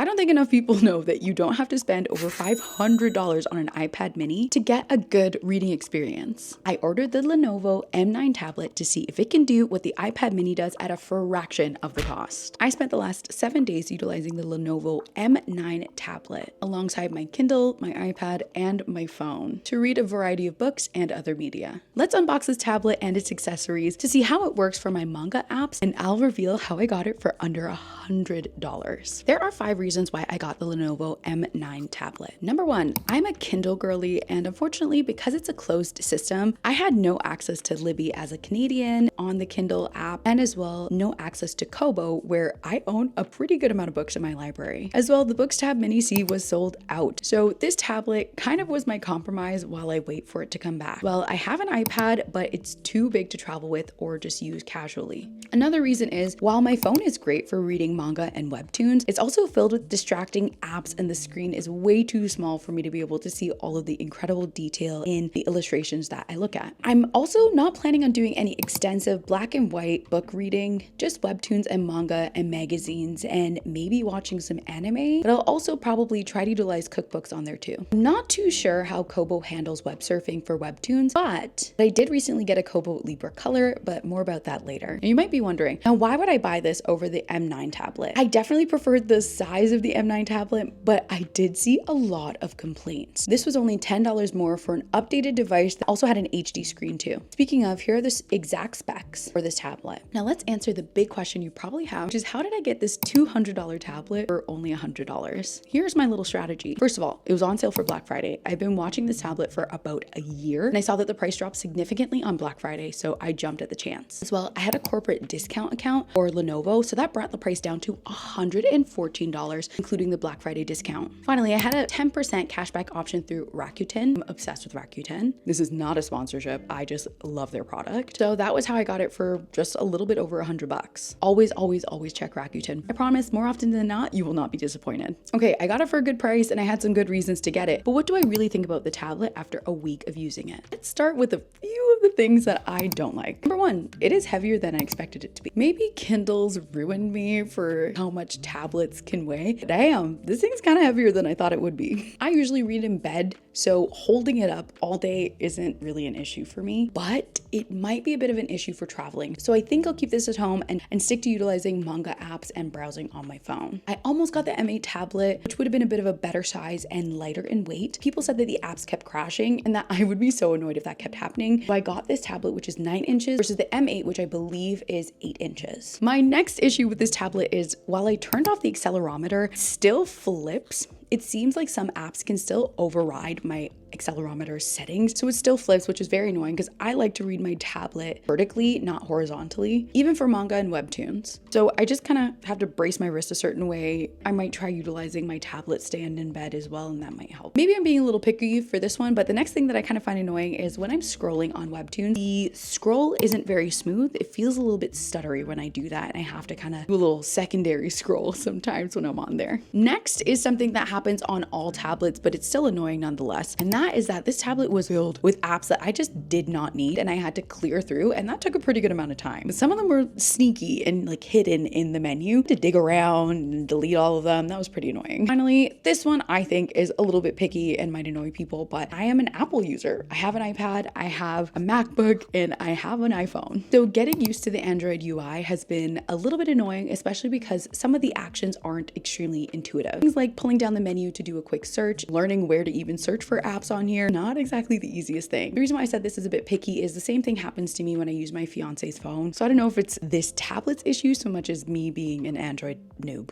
I don't think enough people know that you don't have to spend over $500 on an iPad mini to get a good reading experience. I ordered the Lenovo M9 tablet to see if it can do what the iPad mini does at a fraction of the cost. I spent the last 7 days utilizing the Lenovo M9 tablet alongside my Kindle, my iPad, and my phone to read a variety of books and other media. Let's unbox this tablet and its accessories to see how it works for my manga apps, and I'll reveal how I got it for under $100. There are 5 reasons why I got the Lenovo M9 tablet. Number 1, I'm a Kindle girly, and unfortunately, because it's a closed system, I had no access to Libby as a Canadian on the Kindle app, and as well, no access to Kobo, where I own a pretty good amount of books in my library. As well, the Books Tab Mini C was sold out. So this tablet kind of was my compromise while I wait for it to come back. Well, I have an iPad, but it's too big to travel with or just use casually. Another reason is, while my phone is great for reading manga and webtoons, it's also filled with distracting apps, and the screen is way too small for me to be able to see all of the incredible detail in the illustrations that I look at. I'm also not planning on doing any extensive black and white book reading, just webtoons and manga and magazines, and maybe watching some anime, but I'll also probably try to utilize cookbooks on there too. I'm not too sure how Kobo handles web surfing for webtoons, but I did recently get a Kobo Libra Color, but more about that later. And you might be wondering, now why would I buy this over the M9 tablet? I definitely preferred the size of the M9 tablet, but I did see a lot of complaints. This was only $10 more for an updated device that also had an HD screen too. Speaking of, here are the exact specs for this tablet. Now let's answer the big question you probably have, which is how did I get this $200 tablet for only $100? Here's my little strategy. First of all, it was on sale for Black Friday. I've been watching this tablet for about a year, and I saw that the price dropped significantly on Black Friday, so I jumped at the chance. As well, I had a corporate discount account for Lenovo, so that brought the price down to $114, including the Black Friday discount. Finally, I had a 10% cashback option through Rakuten. I'm obsessed with Rakuten. This is not a sponsorship. I just love their product. So that was how I got it for just a little bit over $100. Always, always, always check Rakuten. I promise, more often than not, you will not be disappointed. Okay, I got it for a good price and I had some good reasons to get it, but what do I really think about the tablet after a week of using it? Let's start with a few of the things that I don't like. Number 1, it is heavier than I expected it to be. Maybe Kindles ruined me for how much tablets can weigh. Damn, this thing's kind of heavier than I thought it would be. I usually read in bed, so holding it up all day isn't really an issue for me, but it might be a bit of an issue for traveling. So I think I'll keep this at home and stick to utilizing manga apps and browsing on my phone. I almost got the M8 tablet, which would have been a bit of a better size and lighter in weight. People said that the apps kept crashing and that I would be so annoyed if that kept happening. So I got this tablet, which is 9 inches versus the M8, which I believe is 8 inches. My next issue with this tablet is, while I turned off the accelerometer, it still flips. It seems like some apps can still override my accelerometer settings, so it still flips, which is very annoying because I like to read my tablet vertically, not horizontally, even for manga and webtoons. So I just kind of have to brace my wrist a certain way. I might try utilizing my tablet stand in bed as well, and that might help. Maybe I'm being a little picky for this one, but the next thing that I kind of find annoying is when I'm scrolling on webtoons, the scroll isn't very smooth. It feels a little bit stuttery when I do that, and I have to kind of do a little secondary scroll sometimes when I'm on there. Next is something that happens on all tablets, but it's still annoying nonetheless, and that is that this tablet was filled with apps that I just did not need, and I had to clear through, and that took a pretty good amount of time. Some of them were sneaky and like hidden in the menu to dig around and delete all of them. That was pretty annoying. Finally, this one I think is a little bit picky and might annoy people, but I am an Apple user. I have an iPad, I have a MacBook, and I have an iPhone. So getting used to the Android UI has been a little bit annoying, especially because some of the actions aren't extremely intuitive. Things like pulling down the menu to do a quick search, learning where to even search for apps on here, not exactly the easiest thing. The reason why I said this is a bit picky is the same thing happens to me when I use my fiance's phone. So I don't know if it's this tablet's issue so much as me being an Android noob.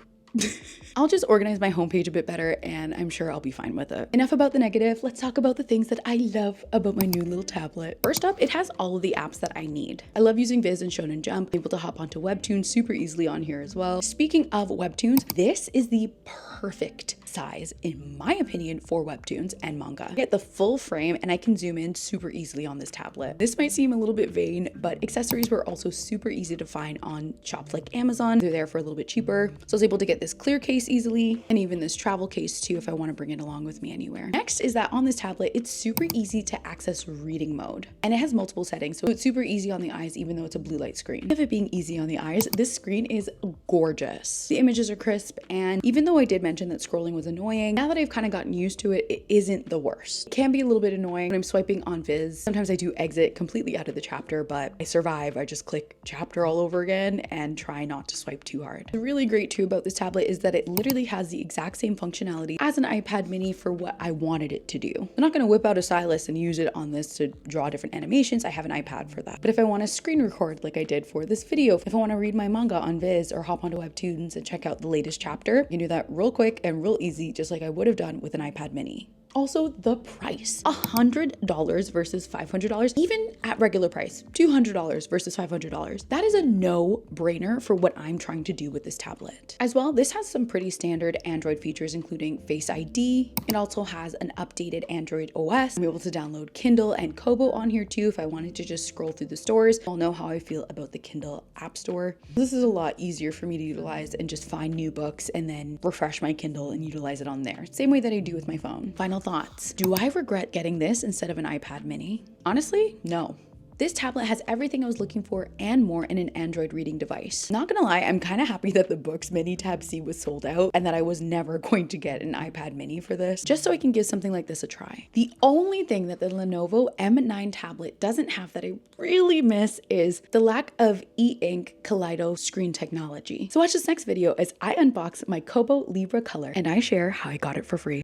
I'll just organize my homepage a bit better and I'm sure I'll be fine with it. Enough about the negative. Let's talk about the things that I love about my new little tablet. First up, it has all of the apps that I need. I love using Viz and Shonen Jump. I'm able to hop onto Webtoons super easily on here as well. Speaking of Webtoons, this is the perfect size, in my opinion, for webtoons and manga. I get the full frame and I can zoom in super easily on this tablet. This might seem a little bit vain, but accessories were also super easy to find on shops like Amazon. They're there for a little bit cheaper. So I was able to get get this clear case easily, and even this travel case too if I want to bring it along with me anywhere. Next is that on this tablet, it's super easy to access reading mode, and it has multiple settings, so it's super easy on the eyes even though it's a blue light screen. Of it being easy on the eyes, this screen is gorgeous. The images are crisp, and even though I did mention that scrolling was annoying, now that I've kind of gotten used to it, it isn't the worst. It can be a little bit annoying when I'm swiping on Viz. Sometimes I do exit completely out of the chapter, but I survive. I just click chapter all over again and try not to swipe too hard. The really great too about this tablet is that it literally has the exact same functionality as an iPad mini for what I wanted it to do. I'm not going to whip out a stylus and use it on this to draw different animations. I have an iPad for that. But if I want to screen record like I did for this video, if I want to read my manga on Viz or hop onto Webtoons and check out the latest chapter, you can do that real quick and real easy, just like I would have done with an iPad mini. Also, the price, $100 versus $500, even at regular price, $200 versus $500. That is a no-brainer for what I'm trying to do with this tablet. As well, this has some pretty standard Android features, including Face ID. It also has an updated Android OS. I'm able to download Kindle and Kobo on here too if I wanted to just scroll through the stores. I'll know how I feel about the Kindle App Store. This is a lot easier for me to utilize and just find new books and then refresh my Kindle and utilize it on there. Same way that I do with my phone. Final thoughts. Do I regret getting this instead of an iPad mini? Honestly, no. This tablet has everything I was looking for and more in an Android reading device. Not gonna lie, I'm kind of happy that the Books Mini Tab C was sold out and that I was never going to get an iPad mini for this, just so I can give something like this a try. The only thing that the Lenovo M9 tablet doesn't have that I really miss is the lack of e-ink Kaleido screen technology. So watch this next video as I unbox my Kobo Libra Color and I share how I got it for free.